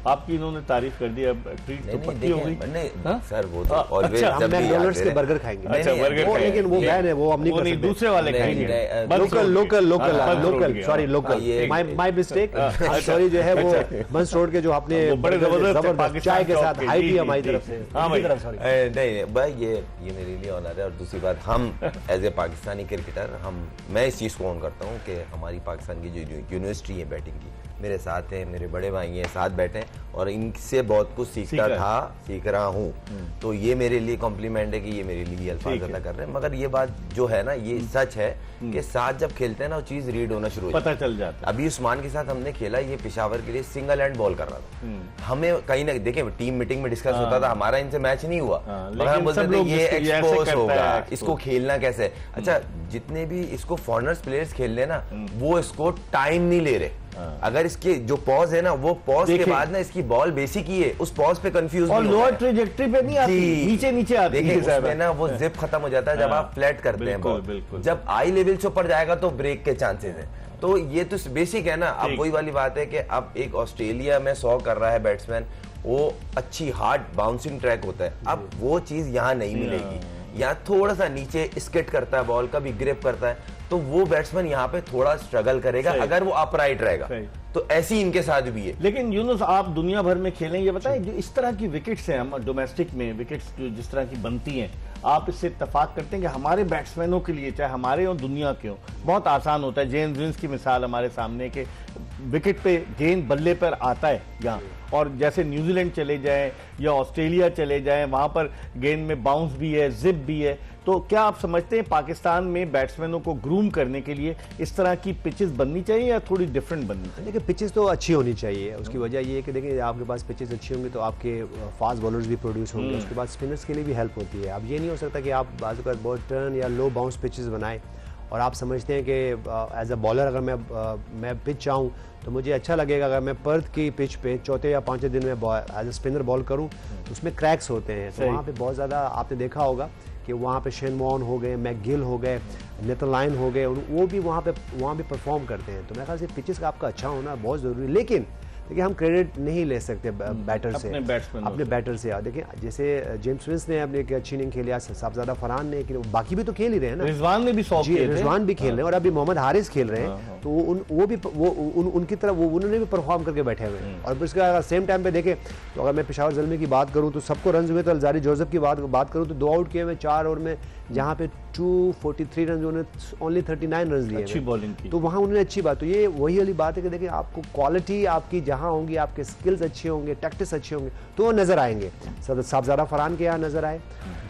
आपकी इन्होंने तारीफ कर दी, अब ट्रीट तो पक्की हो गई। नहीं सर, वो तो ऑलवेज जब मैकडॉनल्ड्स के बर्गर खाएंगे। अच्छा, बर्गर खाएंगे, लेकिन वो बैन है, वो हम नहीं कर सकते। दूसरे वाले खाएंगे। Local sorry local, my mistake, sorry. जो है वो बंस रोड के जो आपने बड़े जबरदस्त चाय के साथ हाई भी हमारी तरफ से। हाँ भाई, नहीं भाई, ये मेरे लिए ऑनर है। और दूसरी बात, हम एज ए पाकिस्तानी क्रिकेटर, मैं इस चीज़ को ऑन करता हूँ कि हमारी पाकिस्तान की जो यूनिवर्सिटी है बैटिंग की, मेरे साथ हैं, मेरे बड़े भाई हैं, साथ बैठे हैं और इनसे बहुत कुछ सीख रहा हूँ। तो ये मेरे लिए कॉम्प्लीमेंट है कि ये मेरे लिए अल्फाज अदा कर रहे हैं। मगर ये बात जो है ना, ये सच है कि साथ जब खेलते हैं ना, वो चीज रीड होना शुरू हो पता चल जाता है। अभी उस्मान के साथ हमने खेला, ये पेशावर के लिए सिंगल हैंड बॉल कर रहा था। हमें कहीं ना देखें, टीम मीटिंग में डिस्कस होता था, हमारा इनसे मैच नहीं हुआ, मगर हम बोलते थे ये एक्सपोज होगा, इसको खेलना कैसे। अच्छा, जितने भी इसको फॉरेनर्स प्लेयर्स खेल रहे ना, वो इसको टाइम नहीं ले रहे। अगर इसके जो पॉज है ना, वो पॉज के बाद ना इसकी बॉल बेसिक ही है, उस पॉज पे कंफ्यूज और लोअर ट्रेजेक्टरी पे नहीं आती, नीचे आती है। देखिए ना, वो जिप खत्म हो जाता है जब आप फ्लैट करते हैं बॉल। जब आई लेवल से ऊपर जाएगा तो ब्रेक के चांसेस हैं। तो ये तो बेसिक है ना। अब वही वाली बात है कि अब एक ऑस्ट्रेलिया में 100 कर रहा है बैट्समैन, वो अच्छी हार्ड बाउंसिंग ट्रैक होता है। अब वो चीज यहाँ नहीं मिलेगी। यहाँ थोड़ा सा नीचे स्किट करता है बॉल, कभी ग्रिप करता है, तो वो बैट्समैन यहाँ पे थोड़ा स्ट्रगल करेगा अगर वो अपराइट रहेगा। तो ऐसी इनके साथ भी है। लेकिन यूनुस, आप दुनिया भर में खेलें, ये बताएं, जो इस तरह की विकेट्स हैं, हम डोमेस्टिक में विकेट्स जो जिस तरह की बनती हैं, आप इससे इत्तेफाक करते हैं कि हमारे बैट्समैनों के लिए, चाहे हमारे और दुनिया के हो, बहुत आसान होता है। जेम्स विंस की मिसाल हमारे सामने के विकेट पे गेंद बल्ले पर आता है यहाँ, और जैसे न्यूजीलैंड चले जाएं या ऑस्ट्रेलिया चले जाएं, वहां पर गेंद में बाउंस भी है, जिप भी है। तो क्या आप समझते हैं पाकिस्तान में बैट्समैनों को ग्रूम करने के लिए इस तरह की पिचेस बननी चाहिए या थोड़ी डिफरेंट बननी चाहिए? देखिए, पिचेस तो अच्छी होनी चाहिए। उसकी वजह ये है कि देखिए, आपके पास पिचेस अच्छी होंगी तो आपके फास्ट बॉलर्स भी प्रोड्यूस होंगे, उसके बाद स्पिनर्स के लिए भी हेल्प होती है। अब ये नहीं हो सकता कि आप बाजू का बहुत टर्न या लो बाउंस पिचेस बनाएं और आप समझते हैं कि एज अ बॉलर अगर मैं पिच चाहूँ तो मुझे अच्छा लगेगा अगर मैं पर्थ की पिच पे चौथे या पांचवें दिन में एज अ स्पिनर बॉल करूँ, उसमें क्रैक्स होते हैं। तो वहाँ पे बहुत ज़्यादा आपने देखा होगा कि वहाँ पे शेन वॉर्न हो गए, मैकगिल हो गए, नेथन लायन हो गए, वो भी वहाँ पे परफॉर्म करते हैं। तो मेरे ख्याल से पिचेस का आपका अच्छा होना बहुत ज़रूरी है। लेकिन देखिए, हम क्रेडिट नहीं ले सकते बैटर से, अपने बैटर से। देखिए, जैसे जेम्स विंस ने अपने एक अच्छी इनिंग खेली, साहबजादा फरहान ने, बाकी भी तो खेल ही रहे हैं ना, रिजवान ने भी रिजवान भी खेल रहे हैं, और अभी मोहम्मद हारिस खेल रहे हैं। तो उनकी तरफ उन्होंने भी परफॉर्म करके बैठे हुए हैं। और उसका अगर सेम टाइम पे देखें तो अगर मैं पेशावर ज़ल्मी की बात करूं तो सबको रन हुए, तो अलजारी जोसेफ की बात करूं तो 2 आउट किए हुए 4 ओवर में, जहाँ पे 243 रन, उन्होंने ओनली 39 रन दिए, अच्छी बॉलिंग की। तो वहाँ उन्होंने अच्छी बात, तो ये वही वाली बात है कि देखिए, आपको क्वालिटी आपकी जहाँ होंगी, आपके स्किल्स अच्छे होंगे, टैक्टिस अच्छे होंगे, तो वो नज़र आएंगे। साहबजादा फरहान के यहाँ नज़र आए,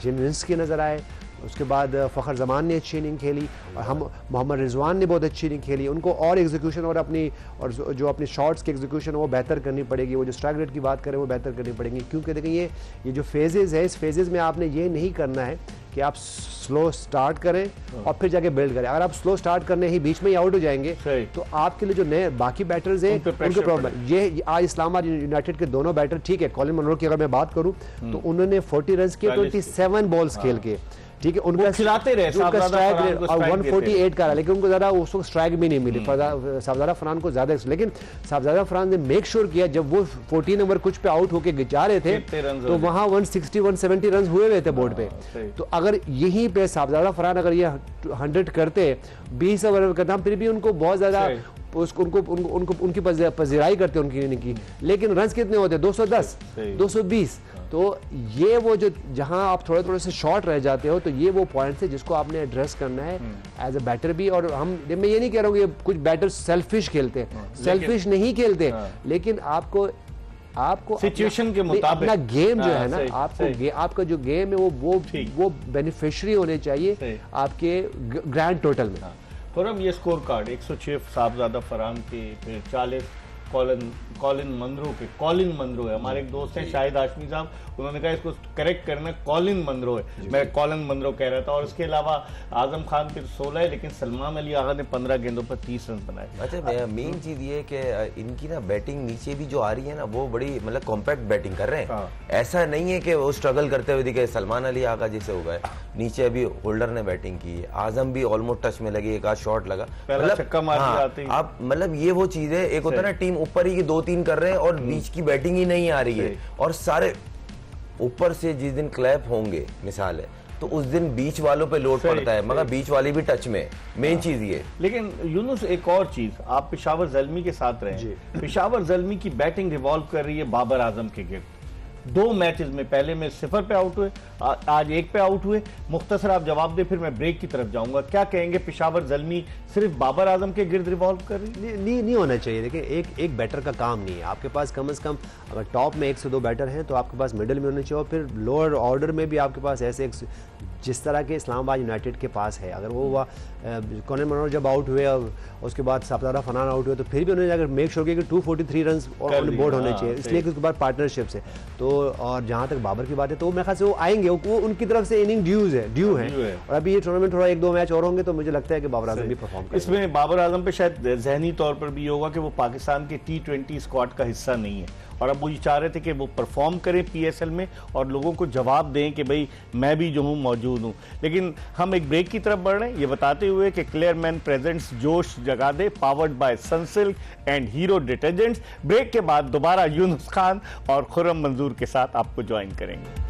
जेम्स विंस के नज़र आए, उसके बाद फ़खर जमान ने अच्छी इनिंग खेली, और हम मोहम्मद रिजवान ने बहुत अच्छी इनिंग खेली। उनको और एग्जीक्यूशन और जो अपनी शॉट्स की एग्जीक्यूशन है वो बेहतर करनी पड़ेगी। वो जो स्ट्राइक रेट की बात करें वो बेहतर करनी पड़ेगी, क्योंकि देखिए ये जो फेजेज़ है, इस फेजेज़ में आपने ये नहीं करना है कि आप स्लो स्टार्ट करें और फिर जाके बिल्ड करें। अगर आप स्लो स्टार्ट करने ही बीच में ही आउट हो जाएंगे तो आपके लिए जो नए बाकी बैटर्स हैं उनके प्रॉब्लम। ये आज इस्लामाबाद यूनाइटेड के दोनों बैटर, ठीक है, कॉलिन मनरो की अगर मैं बात करूं तो उन्होंने 40 रन किए 27 बॉल्स खेल के, ठीक है, उनका खिलाते रहे, उनका स्ट्राइक रेट और 148 का रहा, लेकिन उनको ज्यादा उसको स्ट्राइक भी नहीं मिली। साहबजादा फरहान को ज्यादा, लेकिन साहबजादा फरहान ने मेक श्योर किया जब वो 14 नंबर कुछ पे आउट होके जा रहे थे तो वहां 160-170 रन हुए थे बोर्ड पे। तो अगर यहीं पे साहबजादा फरहान अगर ये 100 करते, 20 ओवर करता, फिर भी उनको बहुत ज्यादा उनकी पजीराई करते उनकी, लेकिन रन कितने होते? 210, 220। तो ये वो जो जहां आप थोड़े से शॉर्ट रह जाते हो, तो ये वो पॉइंट्स है जिसको आपने एड्रेस करना है एज अ बैटर भी। और मैं ये नहीं कह रहा हूँ कि कुछ बैटर सेल्फिश खेलते हैं, सेल्फिश नहीं खेलते, लेकिन आपको सिचुएशन के मुताबिक अपना गेम जो है ना, आपका जो गेम है वो बेनिफिशियरी होने चाहिए आपके ग्रैंड टोटल में। खुरम, ये स्कोर कार्ड 106 साहबजादा फरहान के, फिर 40 कॉलिन मनरो है। हमारे एक दोस्त हैं शाहिद हाशमी साहब, उन्होंने कहा इसको करेक्ट करना, कॉलिन मनरो है, मैं कॉलिन मनरो कह रहा था। और इसके अलावा आजम खान के 16 है, लेकिन सलमान अली आगा ने 15 गेंदों पर 30 रन बनाए। अच्छा, मेन चीज ये कि इनकी ना बैटिंग नीचे भी जो आ रही है ना, वो बड़ी मतलब कॉम्पैक्ट बैटिंग कर रहे हैं। ऐसा नहीं है कि वो स्ट्रगल करते हुए दिखे। सलमान अली आगा जैसे हो गए नीचे, अभी होल्डर ने बैटिंग की, आजम भी ऑलमोस्ट टच में लगी, एक आध शॉट लगा, मतलब छक्का मार दिया। अब मतलब ये वो चीज है, एक होता है ना टीम ऊपर ही की 2-3 कर रहे हैं और बीच की बैटिंग ही नहीं आ रही है, और सारे ऊपर से जिस दिन क्लैप होंगे मिसाल है तो उस दिन बीच वालों पे लोड पड़ता है, मगर बीच वाले भी टच में, मेन चीज ये। लेकिन यूनुस एक और चीज, आप पेशावर ज़ल्मी के साथ रहे, पेशावर ज़ल्मी की बैटिंग रिवॉल्व कर रही है बाबर आजम के गिर्द। 2 मैचेस में, पहले में 0 पे आउट हुए, आज 1 पे आउट हुए। मुख्तसर आप जवाब दे, फिर मैं ब्रेक की तरफ जाऊंगा। क्या कहेंगे, पेशावर ज़ल्मी सिर्फ बाबर आजम के गिर्द रिवॉल्व कर रही है? नहीं होना चाहिए। देखिए, एक बैटर का काम नहीं है। आपके पास कम से कम अगर टॉप में 1 से 2 बैटर हैं तो आपके पास मिडिल में होने चाहिए, और फिर लोअर ऑर्डर में भी आपके पास ऐसे जिस तरह के इस्लामाबाद यूनाइटेड के पास है। अगर वो कॉलिन मनरो जब आउट हुए और उसके बाद साबजादा फनान आउट हुए तो फिर भी उन्होंने अगर मेक श्योर किया कि 243 रन ऑन बोर्ड होने चाहिए, इसलिए कि उसके बाद पार्टनरशिप से तो। और जहां तक बाबर की बात है तो मेरे ख्याल से वो आएंगे, वो उनकी तरफ से इनिंग ड्यू है। और अभी ये टूर्नामेंट थोड़ा 1-2 मैच और होंगे तो मुझे लगता है कि बाबर आजम भी परफॉर्म करेंगे। इसमें बाबर आजम पे शायद जहनी तौर पर भी होगा कि वो पाकिस्तान के T20 स्क्वाड का हिस्सा नहीं है, और अब वो ये चाह रहे थे कि वो परफॉर्म करें PSL में और लोगों को जवाब दें कि भाई मैं भी जो हूँ मौजूद हूँ। लेकिन हम एक ब्रेक की तरफ बढ़ रहे हैं, ये बताते हुए कि क्लियरमैन प्रेजेंट्स जोश जगा दे, powered by Sunsilk and Hero detergents. Break के बाद दोबारा यूनुस खान और खुर्रम मंजूर के साथ आपको ज्वाइन करेंगे।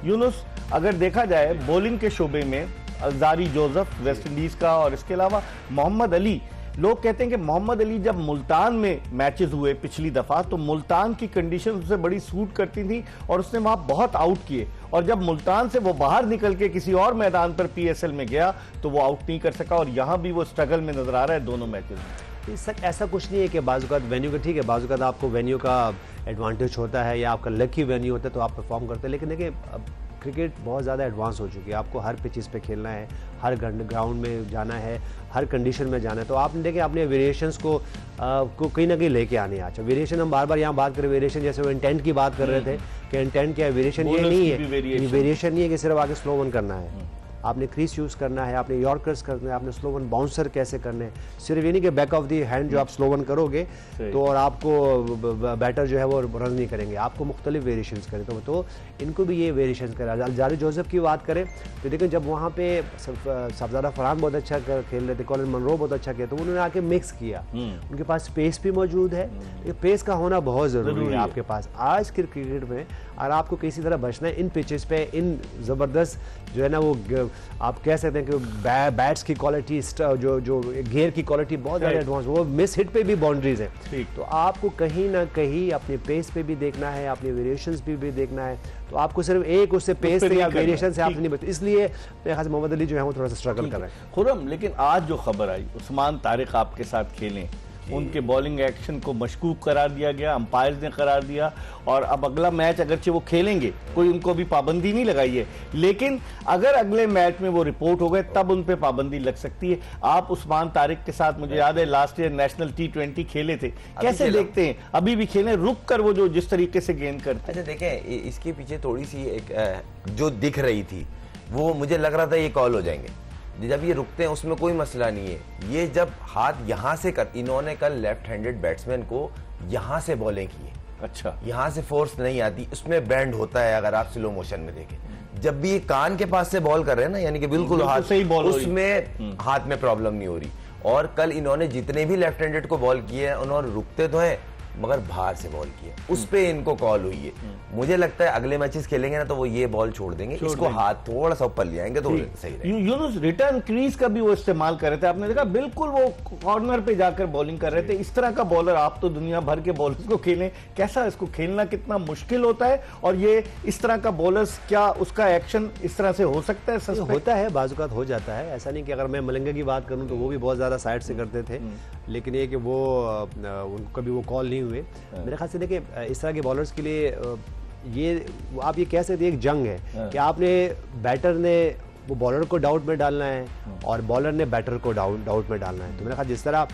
यूनुस, अगर देखा जाए बॉलिंग के शोबे में अज़ारी जोसेफ वेस्ट इंडीज का, और इसके अलावा मोहम्मद अली, लोग कहते हैं कि मोहम्मद अली जब मुल्तान में मैचेस हुए पिछली दफा तो मुल्तान की कंडीशन उसे बड़ी सूट करती थी और उसने वहां बहुत आउट किए, और जब मुल्तान से वो बाहर निकल के किसी और मैदान पर PSL में गया तो वो आउट नहीं कर सका, और यहां भी वो स्ट्रगल में नजर आ रहा है दोनों मैचेस में। ऐसा कुछ नहीं है कि बाज़-औक़ात वेन्यू का, ठीक है, बाज़-औक़ात आपको वेन्यू का एडवांटेज होता है या आपका लकी वेन्यू होता है तो आप परफॉर्म करते हैं। लेकिन देखिए, अब क्रिकेट बहुत ज़्यादा एडवांस हो चुकी है, आपको हर पिचेस पे खेलना है, हर ग्राउंड में जाना है, हर कंडीशन में जाना है। तो आपने देखें अपने वेरिएशंस को कहीं ना कहीं लेके आने। अच्छा, वेरिएशन हम बार बार यहाँ बात करें, वेरिएशन जैसे वो इंटेंट की बात कर रहे थे कि इंटेंट क्या है, वेरिएशन ये नहीं है, वेरिएशन नहीं है कि सिर्फ आगे स्लो वन करना है, आपने क्रीज यूज़ करना है, आपने यॉर्कर्स करना है, आपने स्लो वन बाउंसर कैसे करने हैं। सिर्फ ये नहीं कि बैक ऑफ दी हैंड जो आप स्लो वन करोगे तो और आपको बैटर जो है वो रन नहीं करेंगे, आपको मुख्तलिफ वेरिएशंस करें। तो इनको भी ये वेरिएशंस करें। अज़ारी जोसेफ की बात करें तो देखिए, जब वहाँ पे साबजादा फरहान बहुत अच्छा खेल रहे थे, कॉलिन मनरो बहुत अच्छा किया, तो उन्होंने आके मिक्स किया। उनके पास पेस भी मौजूद है, पेस का होना बहुत ज़रूरी है आपके पास आज के क्रिकेट में। और आपको किसी तरह बचना है इन पिचेस पे, इन ज़बरदस्त जो है ना वो आप कह सकते हैं कि बैट्स की क्वालिटी, जो गेयर की क्वालिटी बहुत ज़्यादा एडवांस, वो मिस हिट पे भी बाउंड्रीज है। तो आपको कहीं ना कहीं अपने पेस पे भी देखना है, अपने वेरिएशंस भी देखना है। तो आपको सिर्फ एक उससे पेस से या वेरिएशन से आप नहीं बचते, इसलिए मेरे ख्याल से मोहम्मद अली जो है वो थोड़ा सा स्ट्रगल कर रहे हैं। खुर्रम, लेकिन आज जो खबर आई, उस्मान तारिक आपके साथ खेलें, उनके बॉलिंग एक्शन को मशकूक करार दिया गया, अंपायर्स ने करार दिया, और अब अगला मैच अगरचे वो खेलेंगे, कोई उनको भी पाबंदी नहीं लगाई है, लेकिन अगर अगले मैच में वो रिपोर्ट हो गए तब उन पे पाबंदी लग सकती है। आप उस्मान तारिक के साथ, मुझे याद है लास्ट ईयर नेशनल T20 खेले थे, कैसे देखते हैं? अभी भी खेलें, रुक कर वो जो जिस तरीके से गेंद करते। अच्छा देखें, इसके पीछे थोड़ी सी एक जो दिख रही थी, वो मुझे लग रहा था ये कॉल हो जाएंगे। जब ये रुकते हैं उसमें कोई मसला नहीं है। ये जब हाथ यहाँ से कर, इन्होंने कल लेफ्ट हैंडेड बैट्समैन को यहाँ से बॉलिंग की है। अच्छा, यहाँ से फोर्स नहीं आती, उसमें बैंड होता है। अगर आप स्लो मोशन में देखें, जब भी ये कान के पास से बॉल कर रहे हैं ना, यानी कि बिल्कुल हाथ सही बॉल, उसमें हाथ में प्रॉब्लम नहीं हो रही। और कल इन्होंने जितने भी लेफ्ट हैंडेड को बॉल किए हैं, उन्होंने रुकते तो हैं मगर बाहर से बॉल किया, उस पे इनको कॉल हुई है। मुझे लगता है अगले मैचेस खेलेंगे ना तो वो ये बॉल छोड़ देंगे, इसको हाथ थोड़ा सा ऊपर ले आएंगे तो सही रहेगा। यूनुस, रिटर्न क्रीज का भी वो इस्तेमाल कर रहे थे, आपने देखा, बिल्कुल वो कॉर्नर पे जाकर बॉलिंग कर रहे थे। इस तरह का बॉलर, आप तो दुनिया भर के बॉलर्स को खेलें, कैसा इसको खेलना कितना मुश्किल होता है, और ये इस तरह का बॉलर्स, क्या उसका एक्शन इस तरह से हो सकता है? होता है, बाज़-औक़ात हो जाता है, ऐसा नहीं कि अगर मैं मलिंगा की बात करूं तो वो भी बहुत ज़्यादा साइड से करते थे, लेकिन ये कि वो उनको कभी वो कॉल नहीं हुए। मेरे ख्याल से देखिए, इस तरह के बॉलर्स के लिए ये आप ये कह सकते हैं एक जंग है कि आपने बैटर ने वो बॉलर को डाउट में डालना है और बॉलर ने बैटर को डाउट में डालना है। तो मेरा ख्याल जिस तरह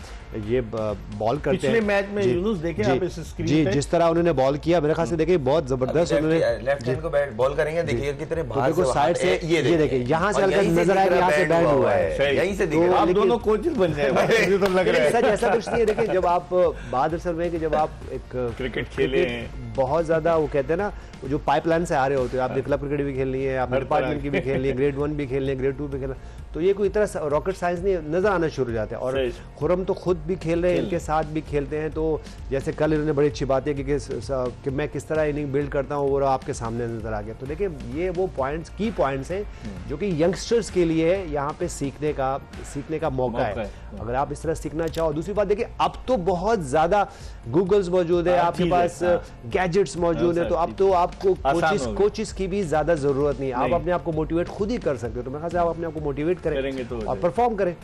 ये बॉल करते हैं पिछले मैच में यूनुस देखे आप इस स्क्रीन जी पे जिस तरह उन्होंने बॉल किया मेरे ख्याल से देखिए बहुत जबरदस्त उन्होंने लेफ्ट हैंड को बॉल करेंगे, देखिए कितने बाहर से साइड से ये देखिए यहाँ से हल्का नजर आएगा, यहाँ से बैंड हुआ है, यहीं से दिख रहा आप है। दोनों कोचेस बन जाए मुझे तो लग रहा है। सच ऐसा कुछ नहीं है। देखिए जब आप बात असल में कि जब आप एक क्रिकेट खेले हैं बहुत ज्यादा वो कहते हैं ना जो पाइपलाइन से आ रहे होते हैं, आपने क्लब क्रिकेट भी खेलनी है, आपने डिपार्टमेंट की भी खेलनी है, ग्रेड 1 भी खेलनी है, ग्रेड 2 भी खेलना, तो ये कोई इतना रॉकेट साइंस नहीं नजर आना शुरू हो जाता है। और खुरम तो खुद भी खेल रहे हैं, इनके साथ भी खेलते हैं। तो जैसे कल इन्होंने बड़ी अच्छी बात है कि मैं किस तरह इनिंग बिल्ड करता हूँ वो आपके सामने नजर आ गया। तो देखिए ये वो पॉइंट्स की पॉइंट्स हैं जो कि यंगस्टर्स के लिए यहाँ पे सीखने का मौका है अगर आप इस तरह सीखना चाहो। दूसरी बात देखिए अब तो बहुत ज्यादा गूगल्स मौजूद है, आपके पास गैजेट्स मौजूद है, तो अब तो आपको कोचिस की भी ज्यादा जरूरत नहीं है, आप अपने आप को मोटिवेट खुद ही कर सकते हो। तो मेरे ख्याल से आप अपने आप को मोटिवेट करें तो और परफॉर्म करें।